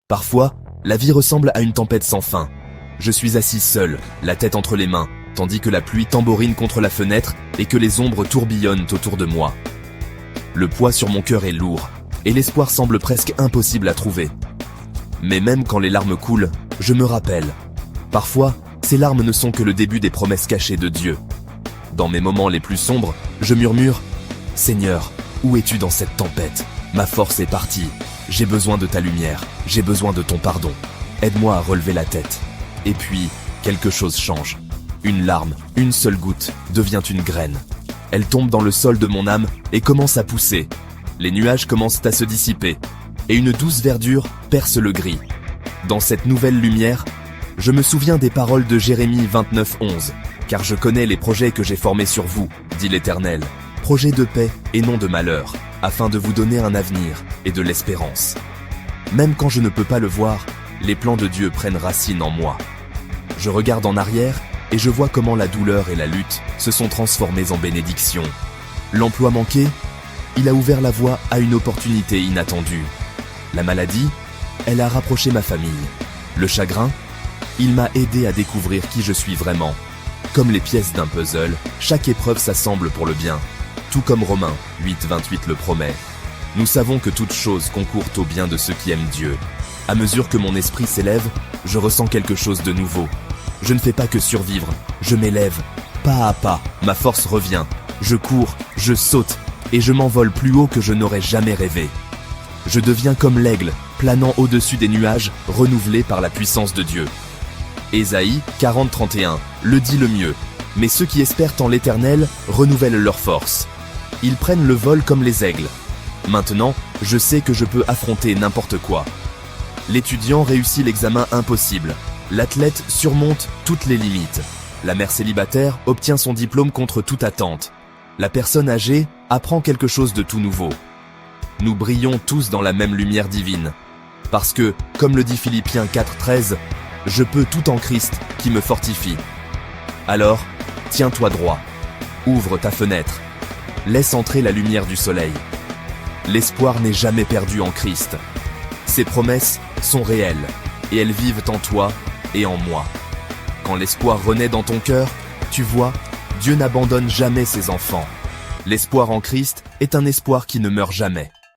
Parfois, la vie ressemble à une tempête sans fin. Je suis assis seul, la tête entre les mains, tandis que la pluie tambourine contre la fenêtre et que les ombres tourbillonnent autour de moi. Le poids sur mon cœur est lourd, et l'espoir semble presque impossible à trouver. Mais même quand les larmes coulent, je me rappelle. Parfois, ces larmes ne sont que le début des promesses cachées de Dieu. Dans mes moments les plus sombres, je murmure « Seigneur, où es-tu dans cette tempête ? Ma force est partie. J'ai besoin de ta lumière, j'ai besoin de ton pardon. Aide-moi à relever la tête. » Et puis, quelque chose change. Une larme, une seule goutte, devient une graine. Elle tombe dans le sol de mon âme et commence à pousser. Les nuages commencent à se dissiper, et une douce verdure perce le gris. Dans cette nouvelle lumière, je me souviens des paroles de Jérémie 29:11. « Car je connais les projets que j'ai formés sur vous, dit l'Éternel, projets de paix et non de malheur, afin de vous donner un avenir et de l'espérance. » Même quand je ne peux pas le voir, les plans de Dieu prennent racine en moi. Je regarde en arrière et je vois comment la douleur et la lutte se sont transformées en bénédiction. L'emploi manqué, il a ouvert la voie à une opportunité inattendue. La maladie, elle a rapproché ma famille. Le chagrin, il m'a aidé à découvrir qui je suis vraiment. Comme les pièces d'un puzzle, chaque épreuve s'assemble pour le bien. Tout comme Romains 8:28 le promet. Nous savons que toute chose concourt au bien de ceux qui aiment Dieu. À mesure que mon esprit s'élève, je ressens quelque chose de nouveau. Je ne fais pas que survivre, je m'élève. Pas à pas, ma force revient. Je cours, je saute, et je m'envole plus haut que je n'aurais jamais rêvé. Je deviens comme l'aigle, planant au-dessus des nuages, renouvelé par la puissance de Dieu. Ésaïe 40:31 le dit le mieux. Mais ceux qui espèrent en l'Éternel renouvellent leur force. Ils prennent le vol comme les aigles. Maintenant, je sais que je peux affronter n'importe quoi. L'étudiant réussit l'examen impossible. L'athlète surmonte toutes les limites. La mère célibataire obtient son diplôme contre toute attente. La personne âgée apprend quelque chose de tout nouveau. Nous brillons tous dans la même lumière divine. Parce que, comme le dit Philippiens 4:13, je peux tout en Christ qui me fortifie. Alors, tiens-toi droit. Ouvre ta fenêtre. Laisse entrer la lumière du soleil. L'espoir n'est jamais perdu en Christ. Ses promesses sont réelles, et elles vivent en toi et en moi. Quand l'espoir renaît dans ton cœur, tu vois, Dieu n'abandonne jamais ses enfants. L'espoir en Christ est un espoir qui ne meurt jamais.